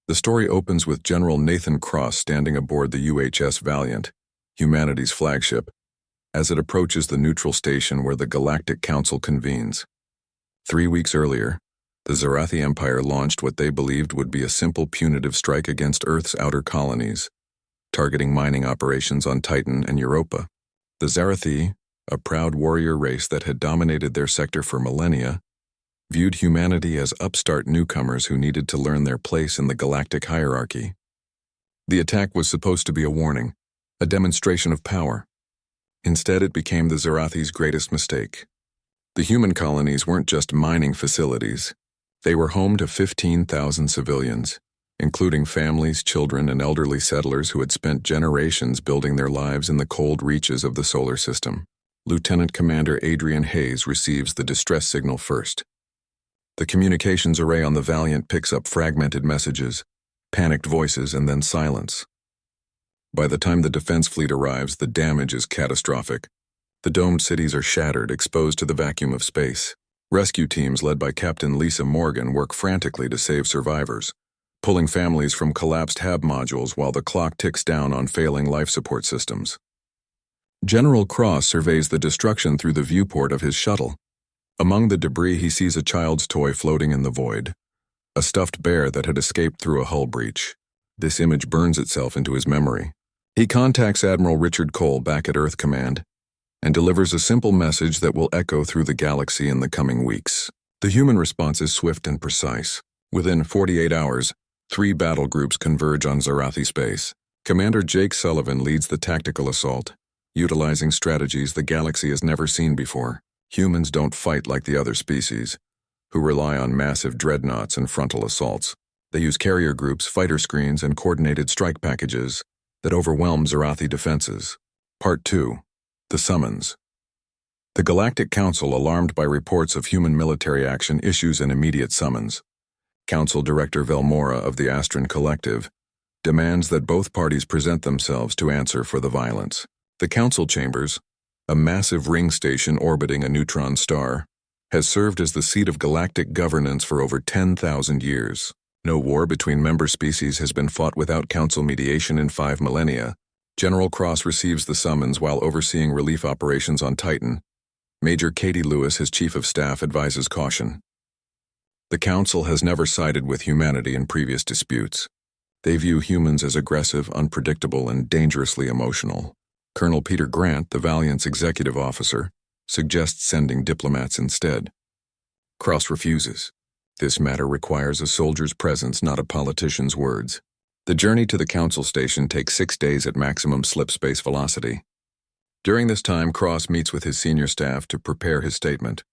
The story opens with General Nathan Cross standing aboard the UHS Valiant, humanity's flagship, as it approaches the neutral station where the Galactic Council convenes. 3 weeks earlier, the Zarathi Empire launched what they believed would be a simple punitive strike against Earth's outer colonies, targeting mining operations on Titan and Europa. The Zarathi, a proud warrior race that had dominated their sector for millennia, viewed humanity as upstart newcomers who needed to learn their place in the galactic hierarchy. The attack was supposed to be a warning, a demonstration of power. Instead, it became the Zarathi's greatest mistake. The human colonies weren't just mining facilities. They were home to 15,000 civilians, including families, children, and elderly settlers who had spent generations building their lives in the cold reaches of the solar system. Lieutenant Commander Adrian Hayes receives the distress signal first. The communications array on the Valiant picks up fragmented messages, panicked voices, and then silence. By the time the defense fleet arrives, the damage is catastrophic. The domed cities are shattered, exposed to the vacuum of space. Rescue teams led by Captain Lisa Morgan work frantically to save survivors, pulling families from collapsed HAB modules while the clock ticks down on failing life support systems. General Cross surveys the destruction through the viewport of his shuttle. Among the debris, he sees a child's toy floating in the void, a stuffed bear that had escaped through a hull breach. This image burns itself into his memory. He contacts Admiral Richard Cole back at Earth Command and delivers a simple message that will echo through the galaxy in the coming weeks. The human response is swift and precise. Within 48 hours, 3 battle groups converge on Zarathi space. Commander Jake Sullivan leads the tactical assault, utilizing strategies the galaxy has never seen before. Humans don't fight like the other species, who rely on massive dreadnoughts and frontal assaults. They use carrier groups, fighter screens, and coordinated strike packages that overwhelm Zarathi defenses. Part 2. The Summons. The Galactic Council, alarmed by reports of human military action, issues an immediate summons. Council Director Velmora of the Astron Collective demands that both parties present themselves to answer for the violence. The Council Chambers, a massive ring station orbiting a neutron star, has served as the seat of galactic governance for over 10,000 years. No war between member species has been fought without Council mediation in 5 millennia. General Cross receives the summons while overseeing relief operations on Titan. Major Katie Lewis, his Chief of Staff, advises caution. The Council has never sided with humanity in previous disputes. They view humans as aggressive, unpredictable, and dangerously emotional. Colonel Peter Grant, the Valiant's executive officer, suggests sending diplomats instead. Cross refuses. This matter requires a soldier's presence, not a politician's words. The journey to the Council station takes 6 days at maximum slip space velocity. During this time, Cross meets with his senior staff to prepare his statement.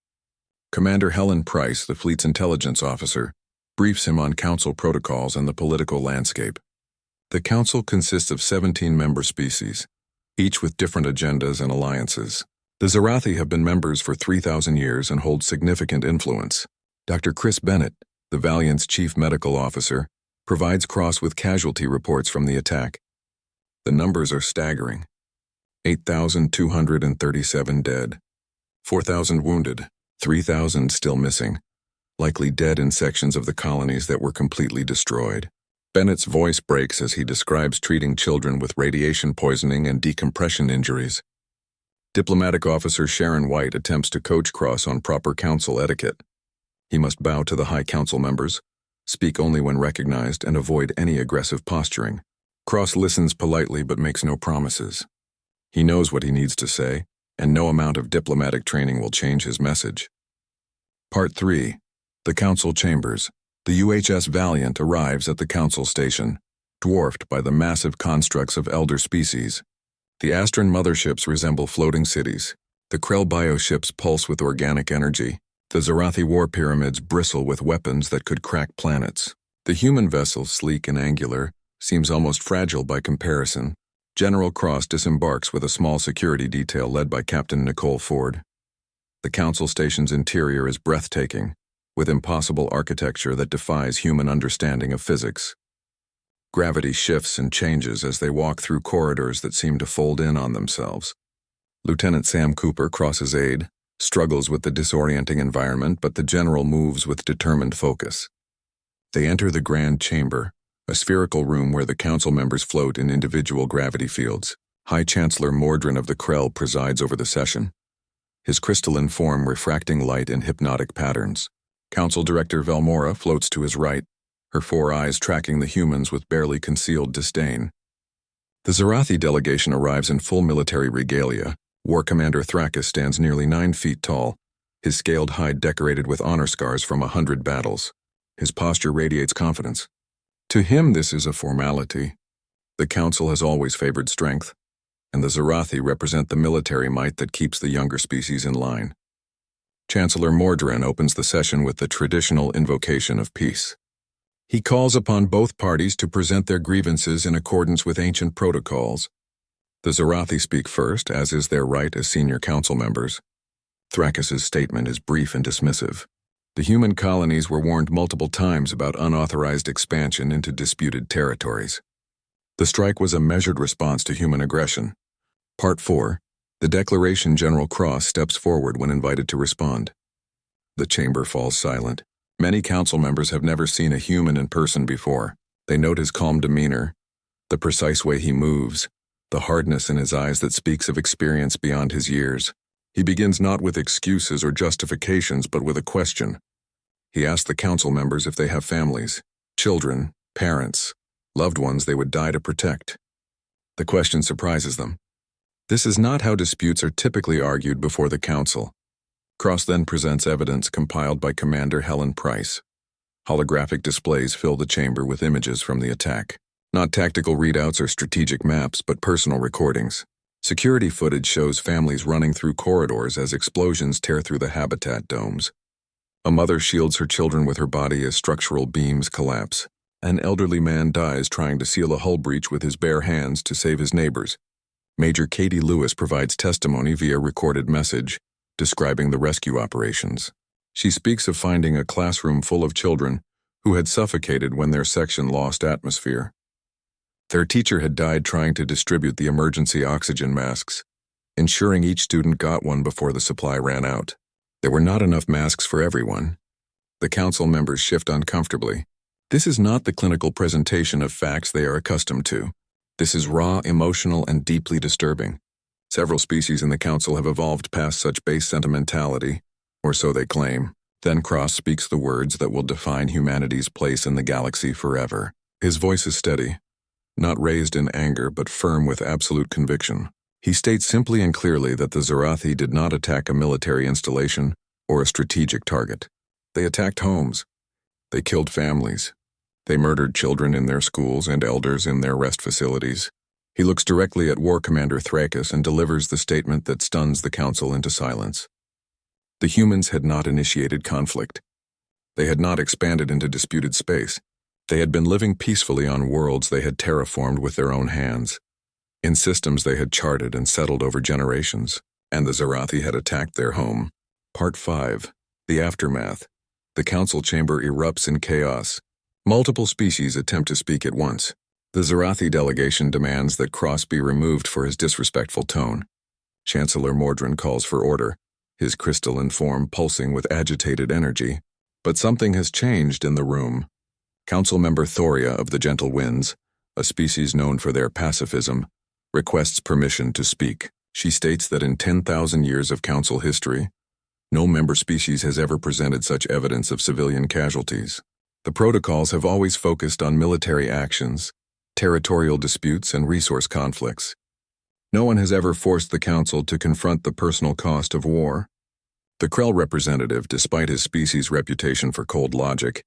Commander Helen Price, the fleet's intelligence officer, briefs him on Council protocols and the political landscape. The Council consists of 17 member species, each with different agendas and alliances. The Zarathi have been members for 3,000 years and hold significant influence. Dr. Chris Bennett, the Valiant's chief medical officer, provides Cross with casualty reports from the attack. The numbers are staggering. 8,237 dead, 4,000 wounded, 3,000 still missing, likely dead in sections of the colonies that were completely destroyed. Bennett's voice breaks as he describes treating children with radiation poisoning and decompression injuries. Diplomatic Officer Sharon White attempts to coach Cross on proper council etiquette. He must bow to the High Council members, speak only when recognized, and avoid any aggressive posturing. Cross listens politely but makes no promises. He knows what he needs to say, and no amount of diplomatic training will change his message. Part 3. The Council Chambers. The UHS Valiant arrives at the Council station, dwarfed by the massive constructs of elder species. The Astron motherships resemble floating cities. The Krell bioships pulse with organic energy. The Zarathi war pyramids bristle with weapons that could crack planets. The human vessel, sleek and angular, seems almost fragile by comparison. General Cross disembarks with a small security detail led by Captain Nicole Ford. The Council station's interior is breathtaking, with impossible architecture that defies human understanding of physics. Gravity shifts and changes as they walk through corridors that seem to fold in on themselves. Lieutenant Sam Cooper, Cross's aide, struggles with the disorienting environment, but the general moves with determined focus. They enter the grand chamber, a spherical room where the council members float in individual gravity fields. High Chancellor Mordrin of the Krell presides over the session, his crystalline form refracting light in hypnotic patterns. Council Director Velmora floats to his right, her 4 eyes tracking the humans with barely concealed disdain. The Zarathi delegation arrives in full military regalia. War Commander Thrakis stands nearly 9 feet tall, his scaled hide decorated with honor scars from 100 battles. His posture radiates confidence. To him, this is a formality. The Council has always favored strength, and the Zarathi represent the military might that keeps the younger species in line. Chancellor Mordrin opens the session with the traditional invocation of peace. He calls upon both parties to present their grievances in accordance with ancient protocols. The Zarathi speak first, as is their right as senior council members. Thrakis' statement is brief and dismissive. The human colonies were warned multiple times about unauthorized expansion into disputed territories. The strike was a measured response to human aggression. Part 4. The Declaration General Cross steps forward when invited to respond. The chamber falls silent. Many council members have never seen a human in person before. They note his calm demeanor, the precise way he moves, the hardness in his eyes that speaks of experience beyond his years. He begins not with excuses or justifications, but with a question. He asks the council members if they have families, children, parents, loved ones they would die to protect. The question surprises them. This is not how disputes are typically argued before the council. Cross then presents evidence compiled by Commander Helen Price. Holographic displays fill the chamber with images from the attack. Not tactical readouts or strategic maps, but personal recordings. Security footage shows families running through corridors as explosions tear through the habitat domes. A mother shields her children with her body as structural beams collapse. An elderly man dies trying to seal a hull breach with his bare hands to save his neighbors. Major Katie Lewis provides testimony via recorded message, describing the rescue operations. She speaks of finding a classroom full of children who had suffocated when their section lost atmosphere. Their teacher had died trying to distribute the emergency oxygen masks, ensuring each student got one before the supply ran out. There were not enough masks for everyone. The council members shift uncomfortably. This is not the clinical presentation of facts they are accustomed to. This is raw, emotional, and deeply disturbing. Several species in the council have evolved past such base sentimentality, or so they claim. Then Cross speaks the words that will define humanity's place in the galaxy forever. His voice is steady, not raised in anger but firm with absolute conviction. He states simply and clearly that the Zarathi did not attack a military installation or a strategic target. They attacked homes. They killed families. They murdered children in their schools and elders in their rest facilities. He looks directly at War Commander Thrakis and delivers the statement that stuns the council into silence. The humans had not initiated conflict. They had not expanded into disputed space. They had been living peacefully on worlds they had terraformed with their own hands, in systems they had charted and settled over generations, and the Zarathi had attacked their home. Part 5. The Aftermath. The council chamber erupts in chaos. Multiple species attempt to speak at once. The Zarathi delegation demands that Cross be removed for his disrespectful tone. Chancellor Mordrin calls for order, his crystalline form pulsing with agitated energy. But something has changed in the room. Council member Thoria of the Gentle Winds, a species known for their pacifism, requests permission to speak. She states that in 10,000 years of council history, no member species has ever presented such evidence of civilian casualties. The protocols have always focused on military actions, territorial disputes, and resource conflicts. No one has ever forced the council to confront the personal cost of war. The Krell representative, despite his species' reputation for cold logic,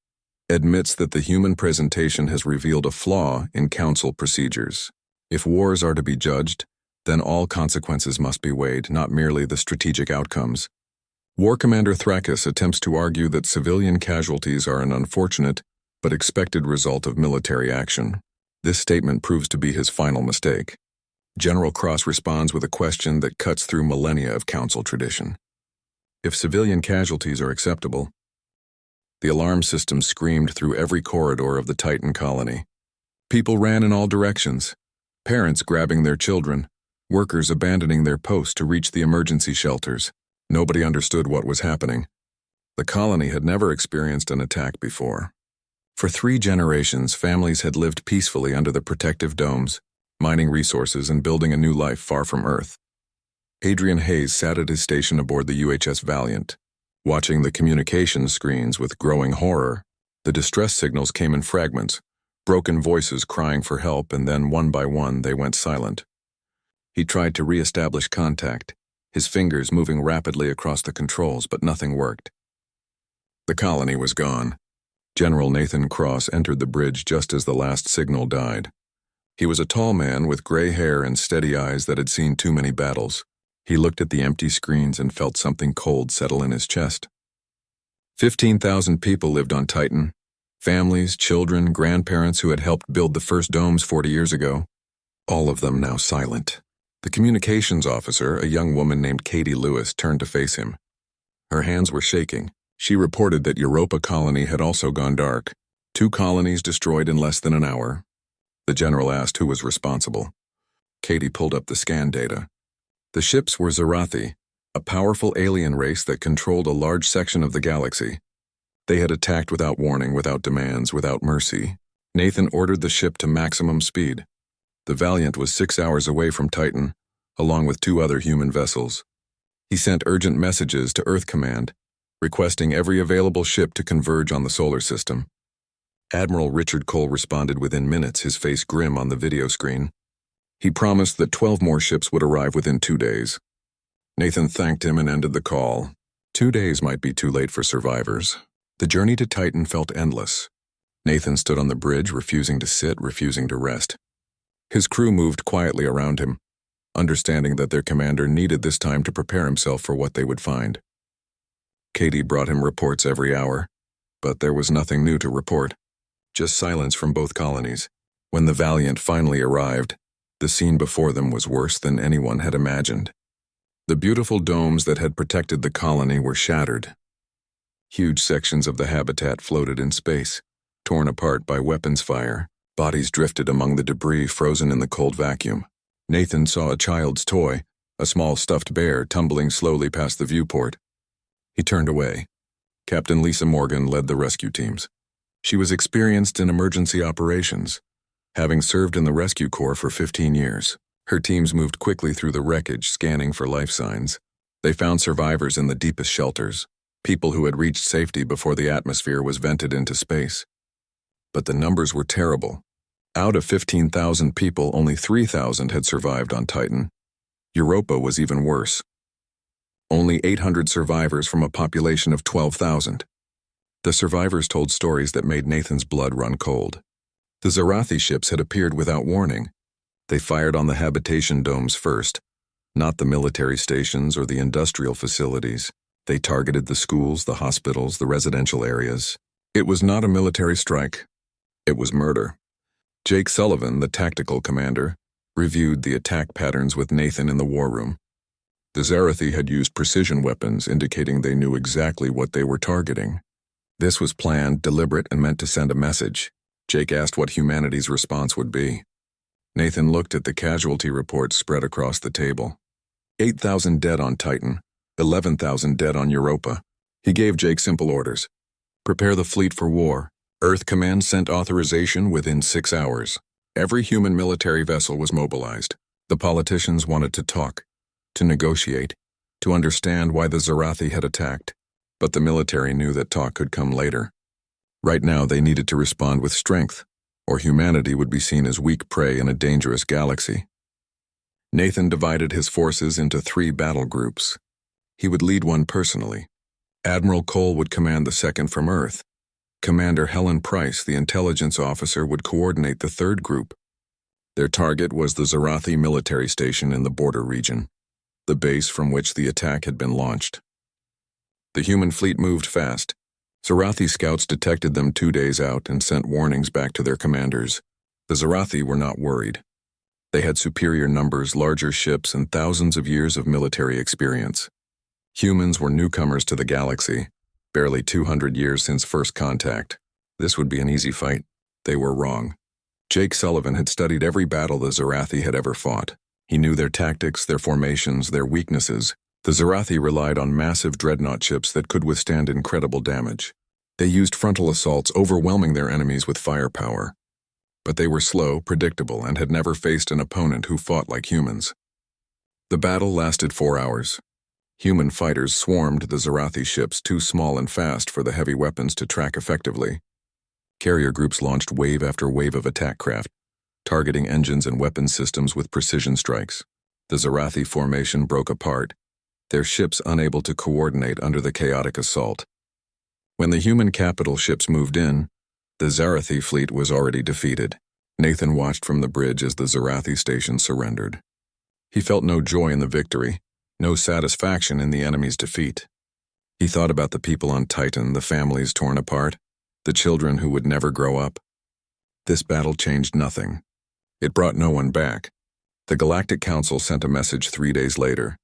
admits that the human presentation has revealed a flaw in council procedures. If wars are to be judged, then all consequences must be weighed, not merely the strategic outcomes. War Commander Thrakis attempts to argue that civilian casualties are an unfortunate but expected result of military action. This statement proves to be his final mistake. General Cross responds with a question that cuts through millennia of council tradition. If civilian casualties are acceptable, the alarm system screamed through every corridor of the Titan colony. People ran in all directions, parents grabbing their children, workers abandoning their posts to reach the emergency shelters. Nobody understood what was happening. The colony had never experienced an attack before. For 3 generations, families had lived peacefully under the protective domes, mining resources and building a new life far from Earth. Adrian Hayes sat at his station aboard the UHS Valiant, watching the communications screens with growing horror. The distress signals came in fragments, broken voices crying for help, and then one by one they went silent. He tried to re-establish contact, his fingers moving rapidly across the controls, but nothing worked. The colony was gone. General Nathan Cross entered the bridge just as the last signal died. He was a tall man with gray hair and steady eyes that had seen too many battles. He looked at the empty screens and felt something cold settle in his chest. 15,000 people lived on Titan. Families, children, grandparents who had helped build the first domes 40 years ago. All of them now silent. The communications officer, a young woman named Katie Lewis, turned to face him. Her hands were shaking. She reported that Europa colony had also gone dark. 2 colonies destroyed in less than an hour. The general asked who was responsible. Katie pulled up the scan data. The ships were Zarathi, a powerful alien race that controlled a large section of the galaxy. They had attacked without warning, without demands, without mercy. Nathan ordered the ship to maximum speed. The Valiant was 6 hours away from Titan, along with 2 other human vessels. He sent urgent messages to Earth Command, requesting every available ship to converge on the solar system. Admiral Richard Cole responded within minutes, his face grim on the video screen. He promised that 12 more ships would arrive within 2 days. Nathan thanked him and ended the call. 2 days might be too late for survivors. The journey to Titan felt endless. Nathan stood on the bridge, refusing to sit, refusing to rest. His crew moved quietly around him, understanding that their commander needed this time to prepare himself for what they would find. Katie brought him reports every hour, but there was nothing new to report. Just silence from both colonies. When the Valiant finally arrived, the scene before them was worse than anyone had imagined. The beautiful domes that had protected the colony were shattered. Huge sections of the habitat floated in space, torn apart by weapons fire. Bodies drifted among the debris, frozen in the cold vacuum. Nathan saw a child's toy, a small stuffed bear, tumbling slowly past the viewport. He turned away. Captain Lisa Morgan led the rescue teams. She was experienced in emergency operations, having served in the Rescue Corps for 15 years. Her teams moved quickly through the wreckage, scanning for life signs. They found survivors in the deepest shelters, people who had reached safety before the atmosphere was vented into space. But the numbers were terrible. Out of 15,000 people, only 3,000 had survived on Titan. Europa was even worse. Only 800 survivors from a population of 12,000. The survivors told stories that made Nathan's blood run cold. The Zarathi ships had appeared without warning. They fired on the habitation domes first, not the military stations or the industrial facilities. They targeted the schools, the hospitals, the residential areas. It was not a military strike. It was murder. Jake Sullivan, the tactical commander, reviewed the attack patterns with Nathan in the war room. The Zarathi had used precision weapons, indicating they knew exactly what they were targeting. This was planned, deliberate, and meant to send a message. Jake asked what humanity's response would be. Nathan looked at the casualty reports spread across the table. 8,000 dead on Titan, 11,000 dead on Europa. He gave Jake simple orders. Prepare the fleet for war. Earth Command sent authorization within 6 hours. Every human military vessel was mobilized. The politicians wanted to talk, to negotiate, to understand why the Zarathi had attacked. But the military knew that talk could come later. Right now they needed to respond with strength, or humanity would be seen as weak prey in a dangerous galaxy. Nathan divided his forces into 3 battle groups. He would lead one personally. Admiral Cole would command the second from Earth. Commander Helen Price, the intelligence officer, would coordinate the 3rd group. Their target was the Zarathi military station in the border region, the base from which the attack had been launched. The human fleet moved fast. Zarathi scouts detected them 2 days out and sent warnings back to their commanders. The Zarathi were not worried. They had superior numbers, larger ships, and thousands of years of military experience. Humans were newcomers to the galaxy, barely 200 years since first contact. This would be an easy fight. They were wrong. Jake Sullivan had studied every battle the Zarathi had ever fought. He knew their tactics, their formations, their weaknesses. The Zarathi relied on massive dreadnought ships that could withstand incredible damage. They used frontal assaults, overwhelming their enemies with firepower. But they were slow, predictable, and had never faced an opponent who fought like humans. The battle lasted 4 hours. Human fighters swarmed the Zarathi ships, too small and fast for the heavy weapons to track effectively. Carrier groups launched wave after wave of attack craft, targeting engines and weapons systems with precision strikes. The Zarathi formation broke apart, their ships unable to coordinate under the chaotic assault. When the human capital ships moved in, the Zarathi fleet was already defeated. Nathan watched from the bridge as the Zarathi station surrendered. He felt no joy in the victory, no satisfaction in the enemy's defeat. He thought about the people on Titan, the families torn apart, the children who would never grow up. This battle changed nothing. It brought no one back. The Galactic Council sent a message 3 days later.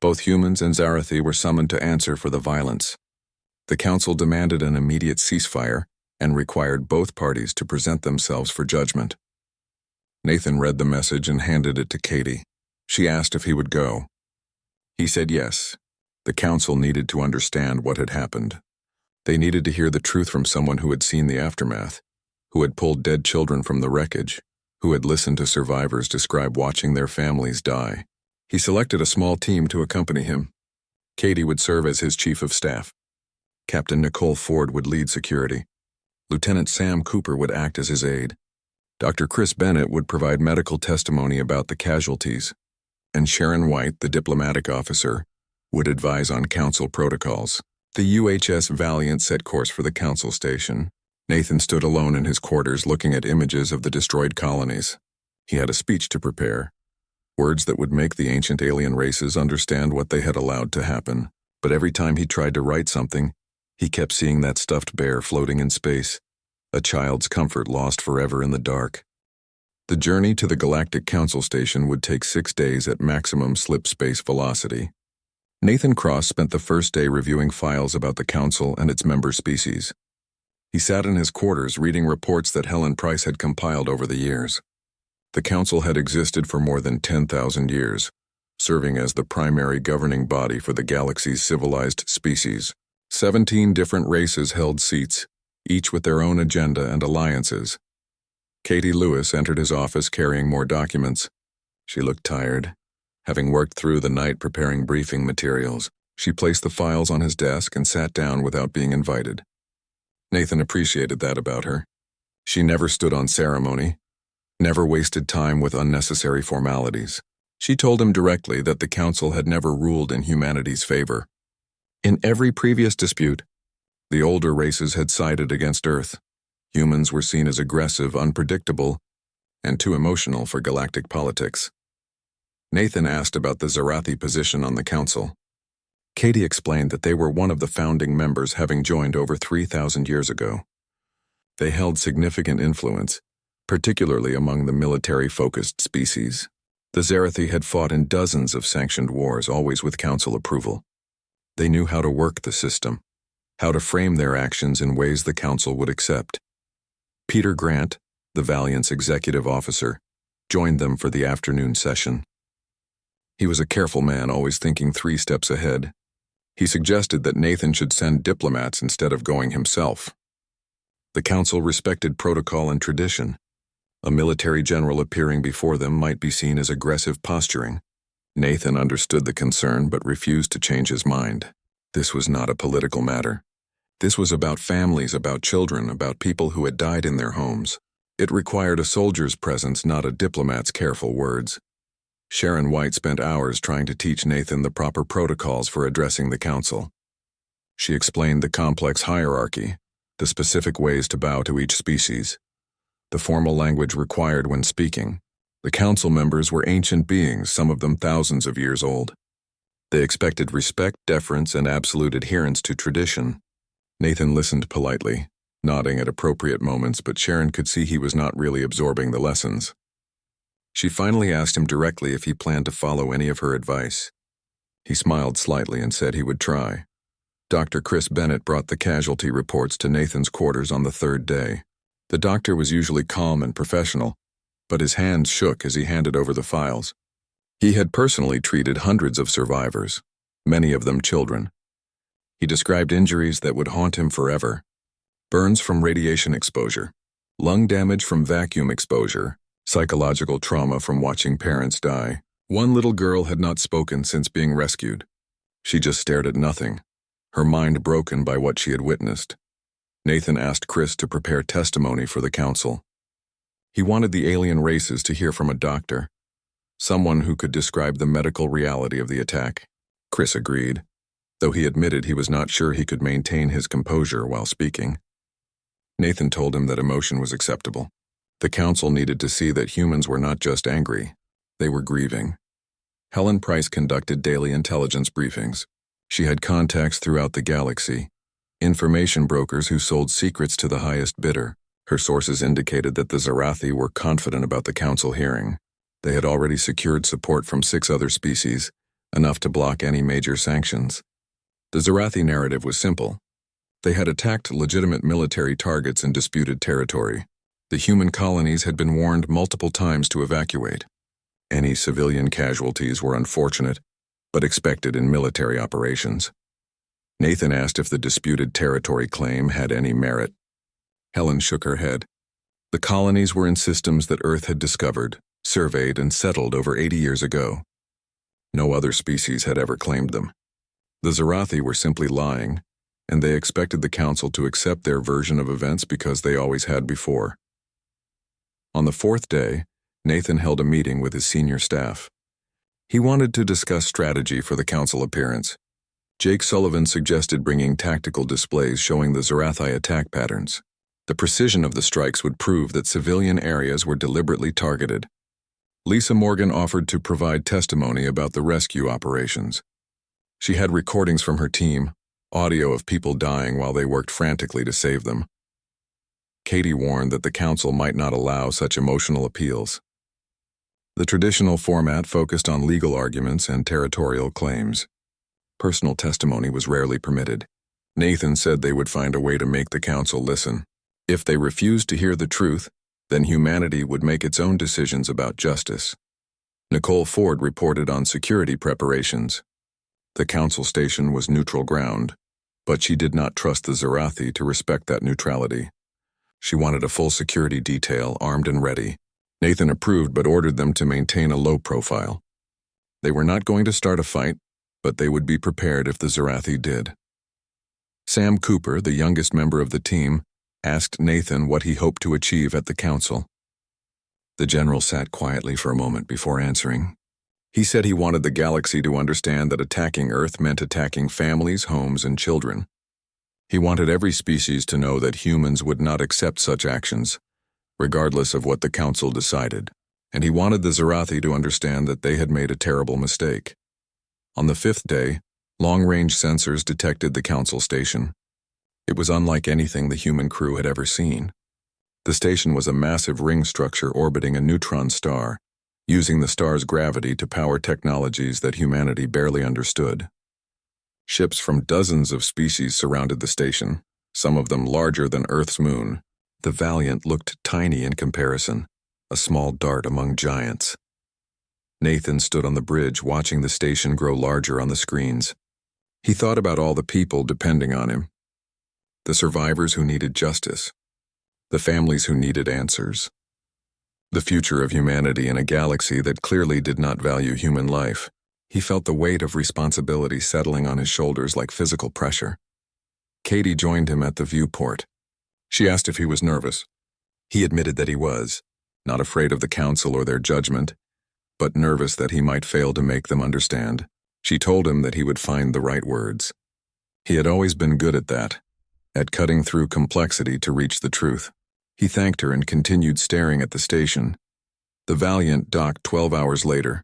Both humans and Zarathi were summoned to answer for the violence. The Council demanded an immediate ceasefire and required both parties to present themselves for judgment. Nathan read the message and handed it to Katie. She asked if he would go. He said yes. The Council needed to understand what had happened. They needed to hear the truth from someone who had seen the aftermath, who had pulled dead children from the wreckage, who had listened to survivors describe watching their families die. He selected a small team to accompany him. Katie would serve as his chief of staff. Captain Nicole Ford would lead security. Lieutenant Sam Cooper would act as his aide. Dr. Chris Bennett would provide medical testimony about the casualties, and Sharon White, the diplomatic officer, would advise on council protocols. The UHS Valiant set course for the council station. Nathan stood alone in his quarters looking at images of the destroyed colonies. He had a speech to prepare, words that would make the ancient alien races understand what they had allowed to happen. But every time he tried to write something, he kept seeing that stuffed bear floating in space, a child's comfort lost forever in the dark. The journey to the Galactic Council Station would take 6 days at maximum slip space velocity. Nathan Cross spent the first day reviewing files about the Council and its member species. He sat in his quarters reading reports that Helen Price had compiled over the years. The Council had existed for more than 10,000 years, serving as the primary governing body for the galaxy's civilized species. 17 different races held seats, each with their own agenda and alliances. Katie Lewis entered his office carrying more documents. She looked tired. Having worked through the night preparing briefing materials, she placed the files on his desk and sat down without being invited. Nathan appreciated that about her. She never stood on ceremony, never wasted time with unnecessary formalities. She told him directly that the Council had never ruled in humanity's favor. In every previous dispute, the older races had sided against Earth. Humans were seen as aggressive, unpredictable, and too emotional for galactic politics. Nathan asked about the Zarathi position on the Council. Katie explained that they were one of the founding members, having joined over 3,000 years ago. They held significant influence, particularly among the military-focused species. The Zarathi had fought in dozens of sanctioned wars, always with Council approval. They knew how to work the system, how to frame their actions in ways the Council would accept. Peter Grant, the Valiant's executive officer, joined them for the afternoon session. He was a careful man, always thinking 3 steps ahead. He suggested that Nathan should send diplomats instead of going himself. The Council respected protocol and tradition. A military general appearing before them might be seen as aggressive posturing. Nathan understood the concern but refused to change his mind. This was not a political matter. This was about families, about children, about people who had died in their homes. It required a soldier's presence, not a diplomat's careful words. Sharon White spent hours trying to teach Nathan the proper protocols for addressing the Council. She explained the complex hierarchy, the specific ways to bow to each species, the formal language required when speaking. The Council members were ancient beings, some of them thousands of years old. They expected respect, deference, and absolute adherence to tradition. Nathan listened politely, nodding at appropriate moments, but Sharon could see he was not really absorbing the lessons. She finally asked him directly if he planned to follow any of her advice. He smiled slightly and said he would try. Dr. Chris Bennett brought the casualty reports to Nathan's quarters on the 3rd day. The doctor was usually calm and professional, but his hands shook as he handed over the files. He had personally treated hundreds of survivors, many of them children. He described injuries that would haunt him forever, burns from radiation exposure, lung damage from vacuum exposure, psychological trauma from watching parents die. One little girl had not spoken since being rescued. She just stared at nothing, her mind broken by what she had witnessed. Nathan asked Chris to prepare testimony for the council. He wanted the alien races to hear from a doctor, someone who could describe the medical reality of the attack. Chris agreed, though he admitted he was not sure he could maintain his composure while speaking. Nathan told him that emotion was acceptable. The council needed to see that humans were not just angry, they were grieving. Helen Price conducted daily intelligence briefings. She had contacts throughout the galaxy, information brokers who sold secrets to the highest bidder. Her sources indicated that the Zarathi were confident about the council hearing. They had already secured support from 6 other species, enough to block any major sanctions. The Zarathi narrative was simple. They had attacked legitimate military targets in disputed territory. The human colonies had been warned multiple times to evacuate. Any civilian casualties were unfortunate, but expected in military operations. Nathan asked if the disputed territory claim had any merit. Helen shook her head. The colonies were in systems that Earth had discovered, surveyed, and settled over 80 years ago. No other species had ever claimed them. The Zarathi were simply lying, and they expected the council to accept their version of events because they always had before. On the 4th day, Nathan held a meeting with his senior staff. He wanted to discuss strategy for the council appearance. Jake Sullivan suggested bringing tactical displays showing the Zarathi attack patterns. The precision of the strikes would prove that civilian areas were deliberately targeted. Lisa Morgan offered to provide testimony about the rescue operations. She had recordings from her team, audio of people dying while they worked frantically to save them. Katie warned that the council might not allow such emotional appeals. The traditional format focused on legal arguments and territorial claims. Personal testimony was rarely permitted. Nathan said they would find a way to make the council listen. If they refused to hear the truth, then humanity would make its own decisions about justice. Nicole Ford reported on security preparations. The council station was neutral ground, but she did not trust the Zarathi to respect that neutrality. She wanted a full security detail, armed and ready. Nathan approved but ordered them to maintain a low profile. They were not going to start a fight, but they would be prepared if the Zarathi did. Sam Cooper, the youngest member of the team, asked Nathan what he hoped to achieve at the council. The general sat quietly for a moment before answering. He said he wanted the galaxy to understand that attacking Earth meant attacking families, homes, and children. He wanted every species to know that humans would not accept such actions, regardless of what the council decided, and he wanted the Zarathi to understand that they had made a terrible mistake. On the 5th day, long-range sensors detected the council station. It was unlike anything the human crew had ever seen. The station was a massive ring structure orbiting a neutron star, using the star's gravity to power technologies that humanity barely understood. Ships from dozens of species surrounded the station, some of them larger than Earth's moon. The Valiant looked tiny in comparison, a small dart among giants. Nathan stood on the bridge watching the station grow larger on the screens. He thought about all the people depending on him. The survivors who needed justice. The families who needed answers. The future of humanity in a galaxy that clearly did not value human life. He felt the weight of responsibility settling on his shoulders like physical pressure. Katie joined him at the viewport. She asked if he was nervous. He admitted that he was, not afraid of the council or their judgment, but nervous that he might fail to make them understand. She told him that he would find the right words. He had always been good at that, at cutting through complexity to reach the truth. He thanked her and continued staring at the station. The Valiant docked 12 hours later.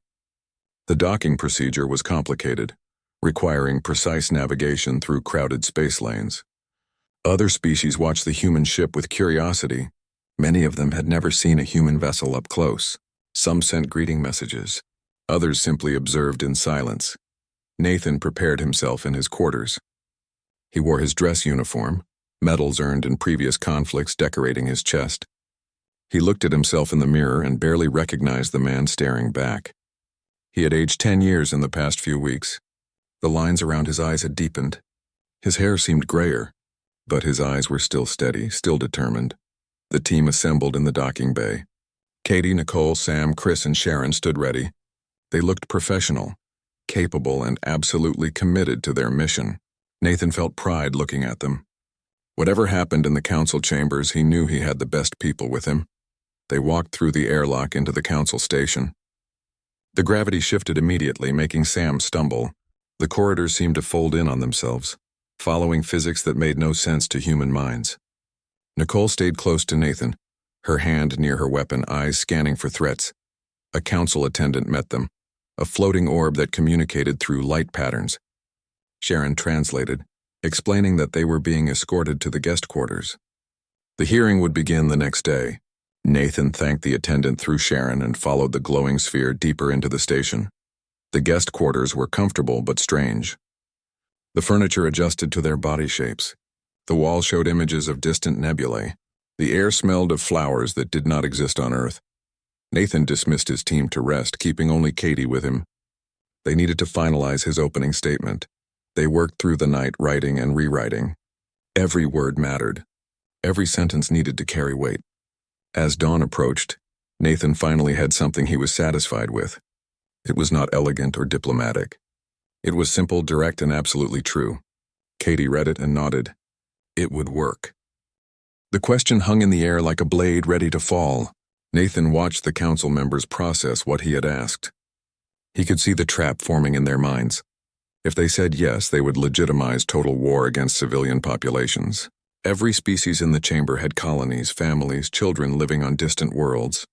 The docking procedure was complicated, requiring precise navigation through crowded space lanes. Other species watched the human ship with curiosity. Many of them had never seen a human vessel up close. Some sent greeting messages. Others simply observed in silence. Nathan prepared himself in his quarters. He wore his dress uniform, medals earned in previous conflicts decorating his chest. He looked at himself in the mirror and barely recognized the man staring back. He had aged 10 years in the past few weeks. The lines around his eyes had deepened. His hair seemed grayer. But his eyes were still steady, still determined. The team assembled in the docking bay. Katie, Nicole, Sam, Chris, and Sharon stood ready. They looked professional, capable, and absolutely committed to their mission. Nathan felt pride looking at them. Whatever happened in the council chambers, he knew he had the best people with him. They walked through the airlock into the council station. The gravity shifted immediately, making Sam stumble. The corridors seemed to fold in on themselves, following physics that made no sense to human minds. Nicole stayed close to Nathan, her hand near her weapon, eyes scanning for threats. A council attendant met them, a floating orb that communicated through light patterns. Sharon translated, explaining that they were being escorted to the guest quarters. The hearing would begin the next day. Nathan thanked the attendant through Sharon and followed the glowing sphere deeper into the station. The guest quarters were comfortable but strange. The furniture adjusted to their body shapes. The walls showed images of distant nebulae. The air smelled of flowers that did not exist on Earth. Nathan dismissed his team to rest, keeping only Katie with him. They needed to finalize his opening statement. They worked through the night, writing and rewriting. Every word mattered. Every sentence needed to carry weight. As dawn approached, Nathan finally had something he was satisfied with. It was not elegant or diplomatic. It was simple, direct, and absolutely true. Katie read it and nodded. It would work. The question hung in the air like a blade ready to fall. Nathan watched the council members process what he had asked. He could see the trap forming in their minds. If they said yes, they would legitimize total war against civilian populations. Every species in the chamber had colonies, families, children living on distant worlds.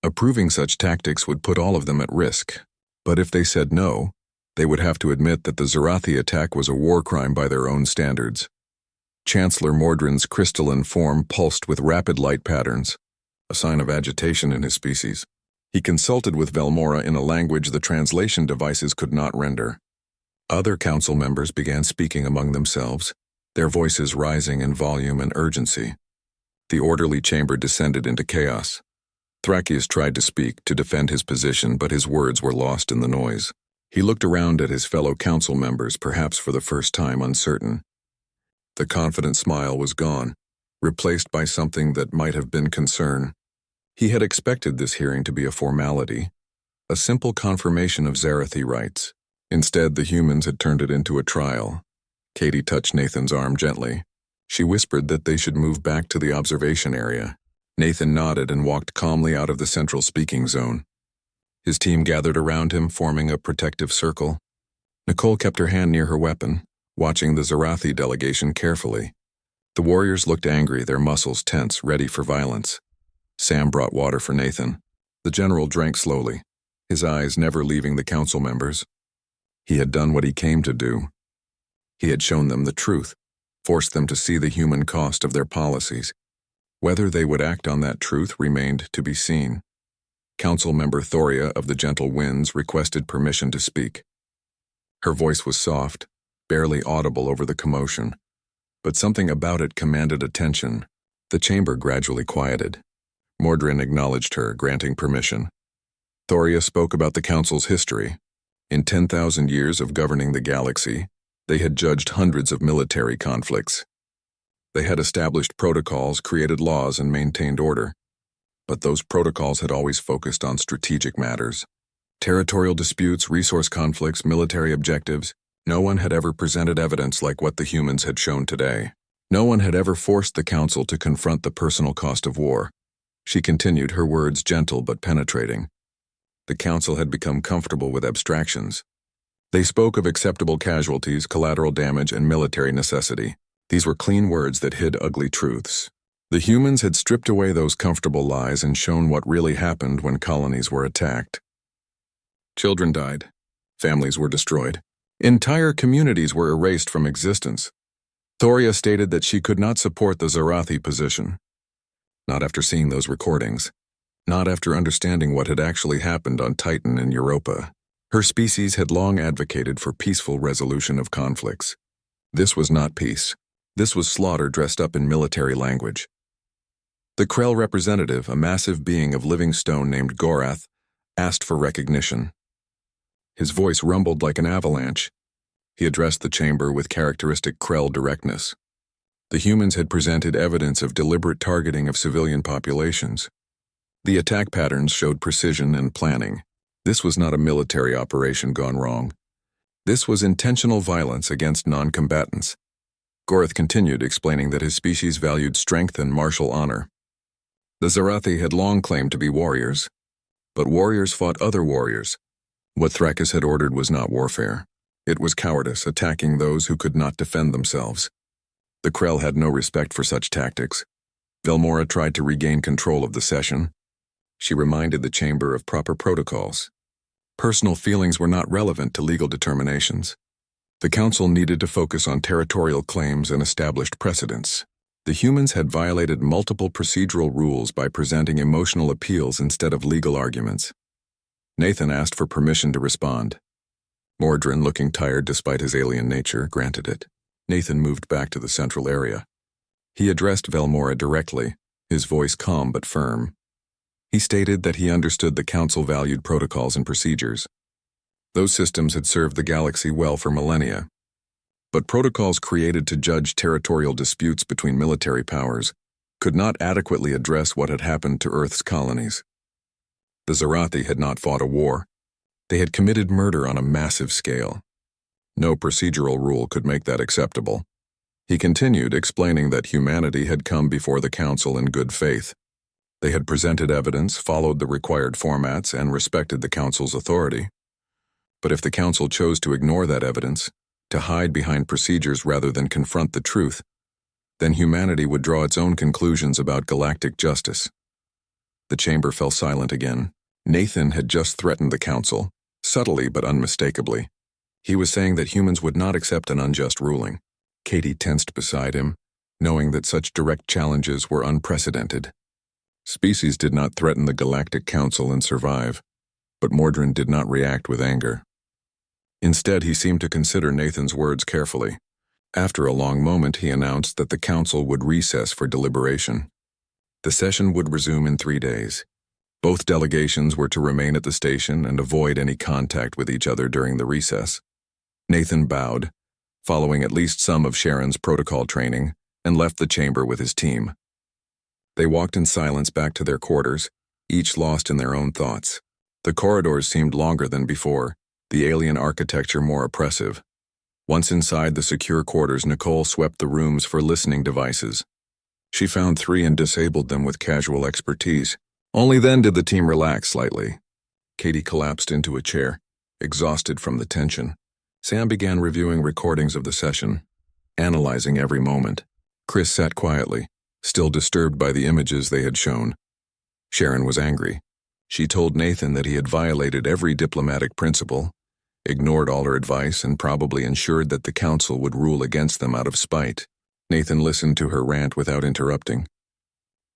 Approving such tactics would put all of them at risk. But if they said no, they would have to admit that the Zarathi attack was a war crime by their own standards. Chancellor Mordrin's crystalline form pulsed with rapid light patterns, a sign of agitation in his species. He consulted with Velmora in a language the translation devices could not render. Other council members began speaking among themselves, their voices rising in volume and urgency. The orderly chamber descended into chaos. Thracius tried to speak, to defend his position, but his words were lost in the noise. He looked around at his fellow council members, perhaps for the first time uncertain. The confident smile was gone, replaced by something that might have been concern. He had expected this hearing to be a formality, a simple confirmation of Zarathi rights. Instead, the humans had turned it into a trial. Katie touched Nathan's arm gently. She whispered that they should move back to the observation area. Nathan nodded and walked calmly out of the central speaking zone. His team gathered around him, forming a protective circle. Nicole kept her hand near her weapon, watching the Zarathi delegation carefully. The warriors looked angry, their muscles tense, ready for violence. Sam brought water for Nathan. The general drank slowly, his eyes never leaving the council members. He had done what he came to do. He had shown them the truth, forced them to see the human cost of their policies. Whether they would act on that truth remained to be seen. Council member Thoria of the Gentle Winds requested permission to speak. Her voice was soft, barely audible over the commotion, but something about it commanded attention. The chamber gradually quieted. Mordrin acknowledged her, granting permission. Thoria spoke about the council's history. In 10,000 years of governing the galaxy, they had judged hundreds of military conflicts. They had established protocols, created laws, and maintained order. But those protocols had always focused on strategic matters. Territorial disputes, resource conflicts, military objectives. No one had ever presented evidence like what the humans had shown today. No one had ever forced the council to confront the personal cost of war. She continued, her words gentle but penetrating. The council had become comfortable with abstractions. They spoke of acceptable casualties, collateral damage, and military necessity. These were clean words that hid ugly truths. The humans had stripped away those comfortable lies and shown what really happened when colonies were attacked. Children died. Families were destroyed. Entire communities were erased from existence. Thoria stated that she could not support the Zarathi position. Not after seeing those recordings. Not after understanding what had actually happened on Titan and Europa. Her species had long advocated for peaceful resolution of conflicts. This was not peace. This was slaughter dressed up in military language. The Krell representative, a massive being of living stone named Gorath, asked for recognition. His voice rumbled like an avalanche. He addressed the chamber with characteristic Krell directness. The humans had presented evidence of deliberate targeting of civilian populations. The attack patterns showed precision and planning. This was not a military operation gone wrong. This was intentional violence against non-combatants. Gorath continued, explaining that his species valued strength and martial honor. The Zarathi had long claimed to be warriors, but warriors fought other warriors. What Thrakis had ordered was not warfare. It was cowardice, attacking those who could not defend themselves. The Krell had no respect for such tactics. Velmora tried to regain control of the session. She reminded the chamber of proper protocols. Personal feelings were not relevant to legal determinations. The council needed to focus on territorial claims and established precedents. The humans had violated multiple procedural rules by presenting emotional appeals instead of legal arguments. Nathan asked for permission to respond. Mordrin, looking tired despite his alien nature, granted it. Nathan moved back to the central area. He addressed Velmora directly, his voice calm but firm. He stated that he understood the council valued protocols and procedures. Those systems had served the galaxy well for millennia. But protocols created to judge territorial disputes between military powers could not adequately address what had happened to Earth's colonies. The Zarathi had not fought a war. They had committed murder on a massive scale. No procedural rule could make that acceptable. He continued, explaining that humanity had come before the council in good faith. They had presented evidence, followed the required formats, and respected the council's authority. But if the council chose to ignore that evidence, to hide behind procedures rather than confront the truth, then humanity would draw its own conclusions about galactic justice. The chamber fell silent again. Nathan had just threatened the council, subtly but unmistakably. He was saying that humans would not accept an unjust ruling. Katie tensed beside him, knowing that such direct challenges were unprecedented. Species did not threaten the Galactic Council and survive, but Mordrin did not react with anger. Instead, he seemed to consider Nathan's words carefully. After a long moment, he announced that the council would recess for deliberation. The session would resume in 3 days. Both delegations were to remain at the station and avoid any contact with each other during the recess. Nathan bowed, following at least some of Sharon's protocol training, and left the chamber with his team. They walked in silence back to their quarters, each lost in their own thoughts. The corridors seemed longer than before, the alien architecture more oppressive. Once inside the secure quarters, Nicole swept the rooms for listening devices. She found 3 and disabled them with casual expertise. Only then did the team relax slightly. Katie collapsed into a chair, exhausted from the tension. Sam began reviewing recordings of the session, analyzing every moment. Chris sat quietly, still disturbed by the images they had shown. Sharon was angry. She told Nathan that he had violated every diplomatic principle, ignored all her advice, and probably ensured that the council would rule against them out of spite. Nathan listened to her rant without interrupting.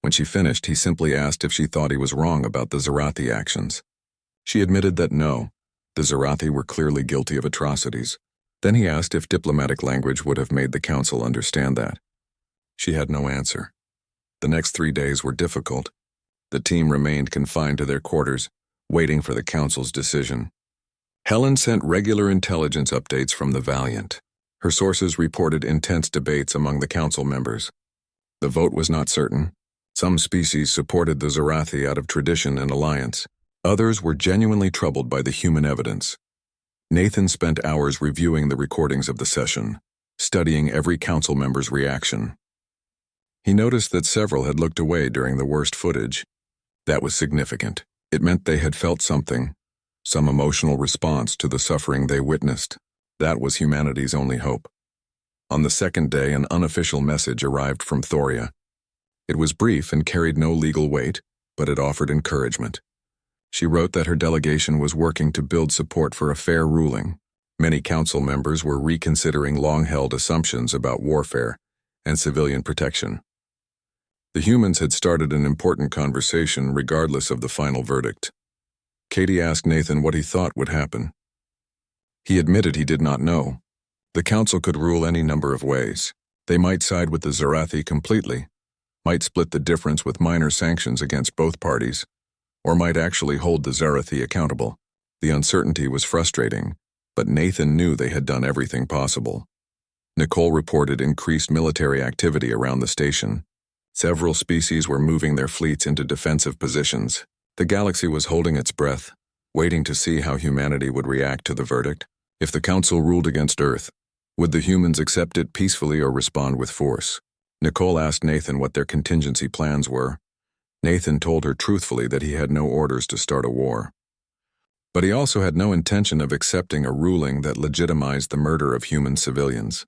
When she finished, he simply asked if she thought he was wrong about the Zarathi actions. She admitted that no, the Zarathi were clearly guilty of atrocities. Then he asked if diplomatic language would have made the council understand that. She had no answer. The next 3 days were difficult. The team remained confined to their quarters, waiting for the council's decision. Helen sent regular intelligence updates from the Valiant. Her sources reported intense debates among the council members. The vote was not certain. Some species supported the Zarathi out of tradition and alliance. Others were genuinely troubled by the human evidence. Nathan spent hours reviewing the recordings of the session, studying every council member's reaction. He noticed that several had looked away during the worst footage. That was significant. It meant they had felt something, some emotional response to the suffering they witnessed. That was humanity's only hope. On the second day, an unofficial message arrived from Thoria. It was brief and carried no legal weight, but it offered encouragement. She wrote that her delegation was working to build support for a fair ruling. Many council members were reconsidering long-held assumptions about warfare and civilian protection. The humans had started an important conversation regardless of the final verdict. Katie asked Nathan what he thought would happen. He admitted he did not know. The council could rule any number of ways. They might side with the Zarathi completely, might split the difference with minor sanctions against both parties, or might actually hold the Zarathi accountable. The uncertainty was frustrating, but Nathan knew they had done everything possible. Nicole reported increased military activity around the station. Several species were moving their fleets into defensive positions. The galaxy was holding its breath, waiting to see how humanity would react to the verdict. If the Council ruled against Earth, would the humans accept it peacefully or respond with force? Nicole asked Nathan what their contingency plans were. Nathan told her truthfully that he had no orders to start a war. But he also had no intention of accepting a ruling that legitimized the murder of human civilians.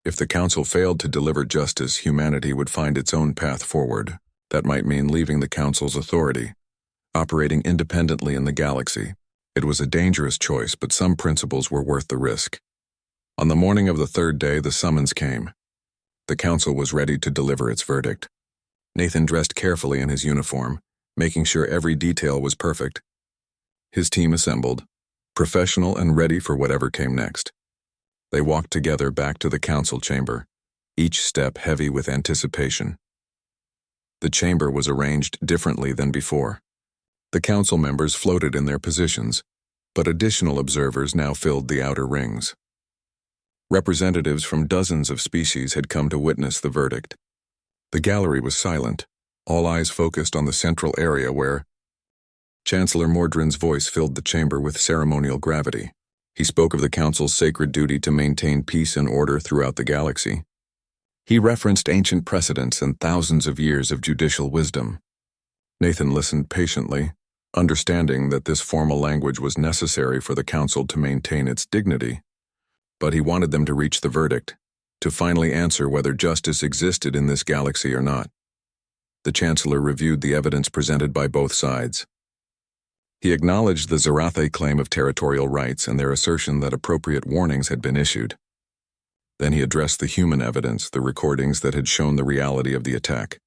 If the Council failed to deliver justice, humanity would find its own path forward. That might mean leaving the Council's authority, operating independently in the galaxy. It was a dangerous choice, but some principles were worth the risk. On the morning of the third day, the summons came. The Council was ready to deliver its verdict. Nathan dressed carefully in his uniform, making sure every detail was perfect. His team assembled, professional and ready for whatever came next. They walked together back to the Council chamber, each step heavy with anticipation. The chamber was arranged differently than before. The Council members floated in their positions, but additional observers now filled the outer rings. Representatives from dozens of species had come to witness the verdict. The gallery was silent, all eyes focused on the central area where Chancellor Mordrin's voice filled the chamber with ceremonial gravity. He spoke of the Council's sacred duty to maintain peace and order throughout the galaxy. He referenced ancient precedents and thousands of years of judicial wisdom. Nathan listened patiently, understanding that this formal language was necessary for the Council to maintain its dignity. But he wanted them to reach the verdict, to finally answer whether justice existed in this galaxy or not. The Chancellor reviewed the evidence presented by both sides. He acknowledged the Zarathe claim of territorial rights and their assertion that appropriate warnings had been issued. Then he addressed the human evidence, the recordings that had shown the reality of the attack.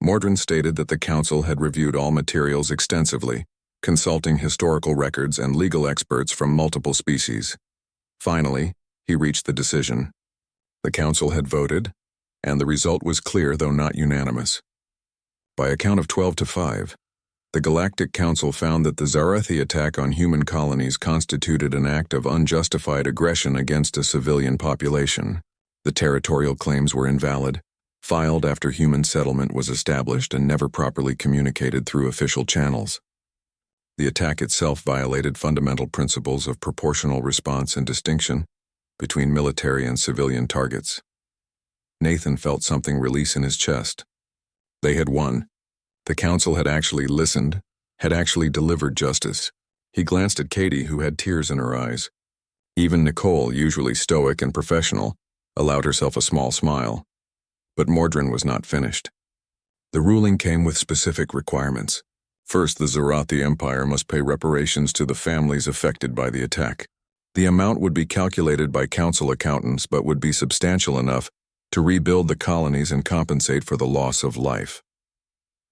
Mordrin stated that the Council had reviewed all materials extensively, consulting historical records and legal experts from multiple species. Finally, he reached the decision. The Council had voted, and the result was clear though not unanimous. By a count of 12-5, the Galactic Council found that the Zarathe attack on human colonies constituted an act of unjustified aggression against a civilian population. The territorial claims were invalid, filed after human settlement was established and never properly communicated through official channels. The attack itself violated fundamental principles of proportional response and distinction between military and civilian targets. Nathan felt something release in his chest. They had won. The Council had actually listened, had actually delivered justice. He glanced at Katie, who had tears in her eyes. Even Nicole, usually stoic and professional, allowed herself a small smile. But Mordrin was not finished. The ruling came with specific requirements. First, the Zarathe Empire must pay reparations to the families affected by the attack. The amount would be calculated by Council accountants but would be substantial enough to rebuild the colonies and compensate for the loss of life.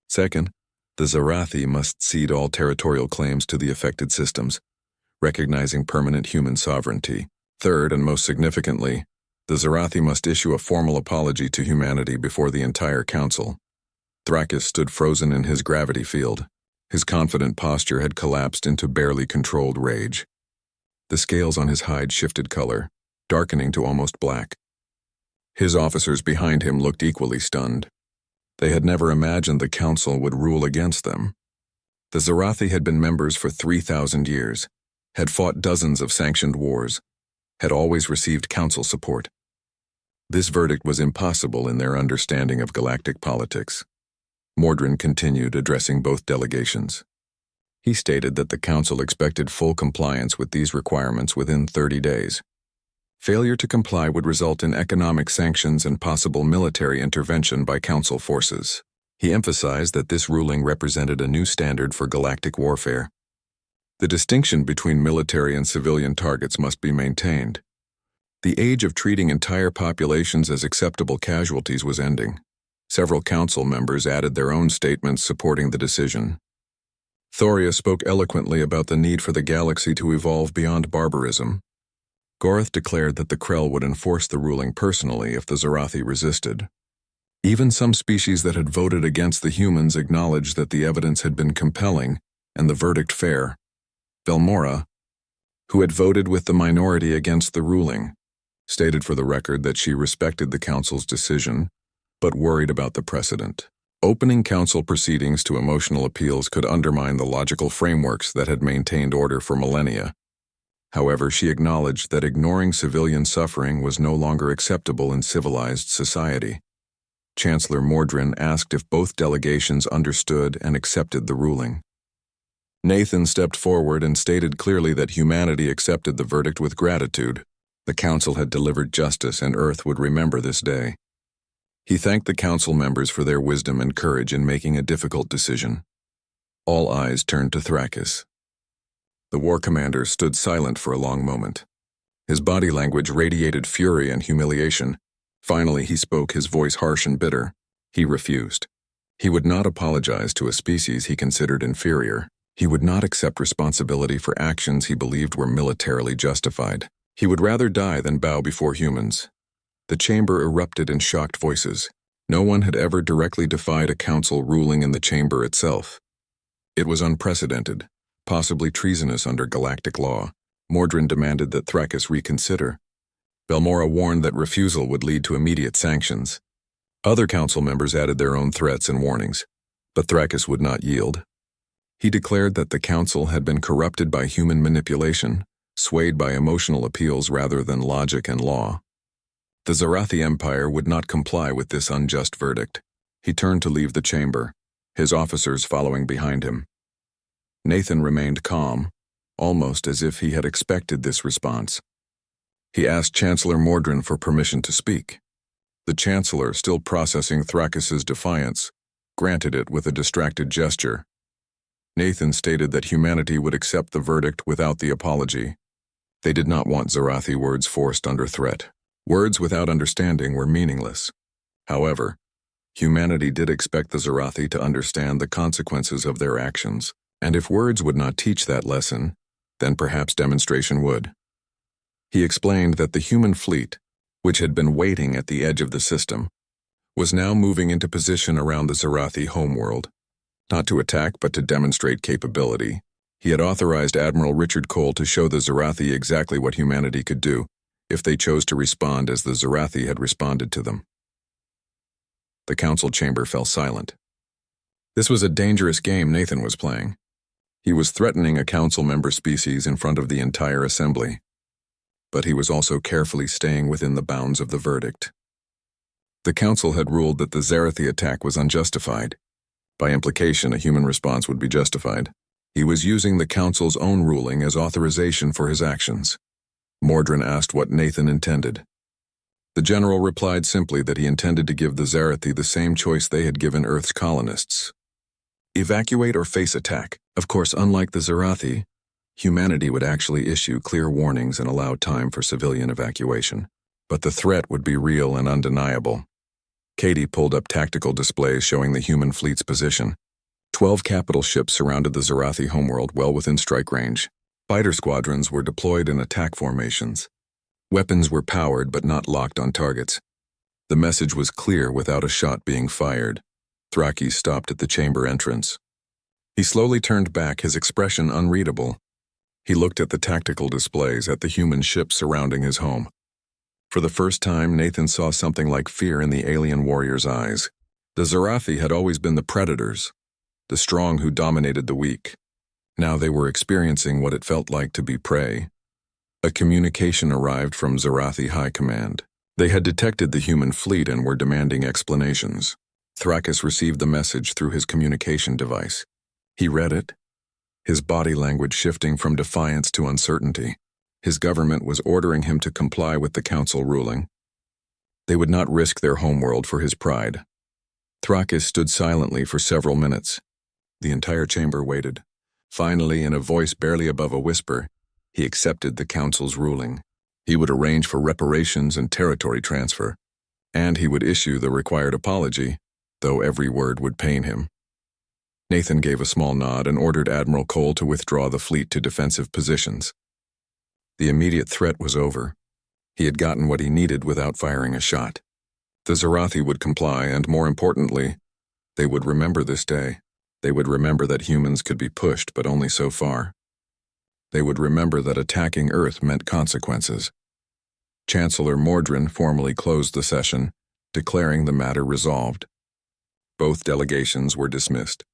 Second, the Zarathe must cede all territorial claims to the affected systems, recognizing permanent human sovereignty. Third, and most significantly, the Zarathe must issue a formal apology to humanity before the entire Council. Thrakis stood frozen in his gravity field. His confident posture had collapsed into barely controlled rage. The scales on his hide shifted color, darkening to almost black. His officers behind him looked equally stunned. They had never imagined the Council would rule against them. The Zarathe had been members for 3,000 years, had fought dozens of sanctioned wars, had always received Council support. This verdict was impossible in their understanding of galactic politics. Mordrin continued, addressing both delegations. He stated that the Council expected full compliance with these requirements within 30 days. Failure to comply would result in economic sanctions and possible military intervention by Council forces. He emphasized that this ruling represented a new standard for galactic warfare. The distinction between military and civilian targets must be maintained. The age of treating entire populations as acceptable casualties was ending. Several Council members added their own statements supporting the decision. Thoria spoke eloquently about the need for the galaxy to evolve beyond barbarism. Gorath declared that the Krell would enforce the ruling personally if the Zarathe resisted. Even some species that had voted against the humans acknowledged that the evidence had been compelling and the verdict fair. Velmora, who had voted with the minority against the ruling, stated for the record that she respected the council's decision, but worried about the precedent. Opening council proceedings to emotional appeals could undermine the logical frameworks that had maintained order for millennia. However, she acknowledged that ignoring civilian suffering was no longer acceptable in civilized society. Chancellor Mordrin asked if both delegations understood and accepted the ruling. Nathan stepped forward and stated clearly that humanity accepted the verdict with gratitude. The council had delivered justice, and Earth would remember this day. He thanked the council members for their wisdom and courage in making a difficult decision. All eyes turned to Thrakis. The war commander stood silent for a long moment. His body language radiated fury and humiliation. Finally, he spoke, his voice harsh and bitter. He refused. He would not apologize to a species he considered inferior. He would not accept responsibility for actions he believed were militarily justified. He would rather die than bow before humans. The chamber erupted in shocked voices. No one had ever directly defied a council ruling in the chamber itself. It was unprecedented, possibly treasonous under galactic law. Mordrin demanded that Thrakis reconsider. Belmora warned that refusal would lead to immediate sanctions. Other council members added their own threats and warnings, but Thrakis would not yield. He declared that the council had been corrupted by human manipulation, swayed by emotional appeals rather than logic and law. The Zarathi Empire would not comply with this unjust verdict. He turned to leave the chamber, his officers following behind him. Nathan remained calm, almost as if he had expected this response. He asked Chancellor Mordrin for permission to speak. The Chancellor, still processing Thrakis' defiance, granted it with a distracted gesture. Nathan stated that humanity would accept the verdict without the apology. They did not want Zarathi words forced under threat. Words without understanding were meaningless. However, humanity did expect the Zarathi to understand the consequences of their actions, and if words would not teach that lesson, then perhaps demonstration would. He explained that the human fleet, which had been waiting at the edge of the system, was now moving into position around the Zarathi homeworld. Not to attack, but to demonstrate capability. He had authorized Admiral Richard Cole to show the Zarathi exactly what humanity could do, if they chose to respond as the Zarathi had responded to them. The council chamber fell silent. This was a dangerous game Nathan was playing. He was threatening a council member species in front of the entire assembly. But he was also carefully staying within the bounds of the verdict. The council had ruled that the Zarathi attack was unjustified. By implication, a human response would be justified. He was using the council's own ruling as authorization for his actions. Mordrin asked what Nathan intended. The general replied simply that he intended to give the Zarathi the same choice they had given Earth's colonists. Evacuate or face attack. Of course, unlike the Zarathi, humanity would actually issue clear warnings and allow time for civilian evacuation. But the threat would be real and undeniable. Katie pulled up tactical displays showing the human fleet's position. 12 capital ships surrounded the Zarathi homeworld well within strike range. Fighter squadrons were deployed in attack formations. Weapons were powered but not locked on targets. The message was clear without a shot being fired. Thrakis stopped at the chamber entrance. He slowly turned back, his expression unreadable. He looked at the tactical displays, at the human ships surrounding his home. For the first time, Nathan saw something like fear in the alien warrior's eyes. The Zarathi had always been the predators, the strong who dominated the weak. Now they were experiencing what it felt like to be prey. A communication arrived from Zarathi High Command. They had detected the human fleet and were demanding explanations. Thrakis received the message through his communication device. He read it, his body language shifting from defiance to uncertainty. His government was ordering him to comply with the council ruling. They would not risk their homeworld for his pride. Thrakis stood silently for several minutes. The entire chamber waited. Finally, in a voice barely above a whisper, he accepted the council's ruling. He would arrange for reparations and territory transfer, and he would issue the required apology, though every word would pain him. Nathan gave a small nod and ordered Admiral Cole to withdraw the fleet to defensive positions. The immediate threat was over. He had gotten what he needed without firing a shot. The Zarathi would comply, and more importantly, they would remember this day. They would remember that humans could be pushed, but only so far. They would remember that attacking Earth meant consequences. Chancellor Mordrin formally closed the session, declaring the matter resolved. Both delegations were dismissed.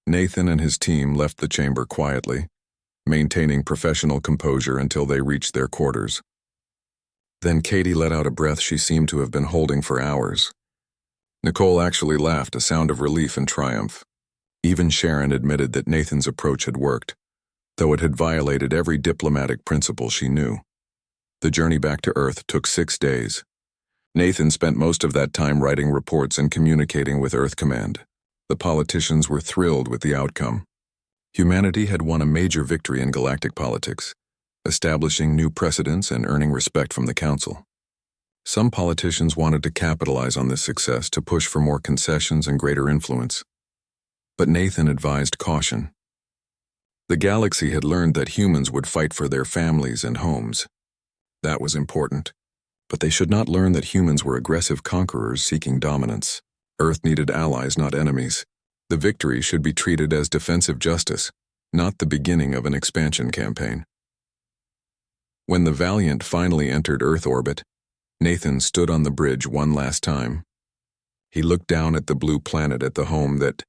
Nathan and his team left the chamber quietly, maintaining professional composure until they reached their quarters. Then Katie let out a breath she seemed to have been holding for hours. Nicole actually laughed, a sound of relief and triumph. Even Sharon admitted that Nathan's approach had worked, though it had violated every diplomatic principle she knew. The journey back to Earth took 6 days. Nathan spent most of that time writing reports and communicating with Earth Command. The politicians were thrilled with the outcome. Humanity had won a major victory in galactic politics, establishing new precedents and earning respect from the Council. Some politicians wanted to capitalize on this success to push for more concessions and greater influence. But Nathan advised caution. The galaxy had learned that humans would fight for their families and homes. That was important. But they should not learn that humans were aggressive conquerors seeking dominance. Earth needed allies, not enemies. The victory should be treated as defensive justice, not the beginning of an expansion campaign. When the Valiant finally entered Earth orbit, Nathan stood on the bridge one last time. He looked down at the blue planet, at the home that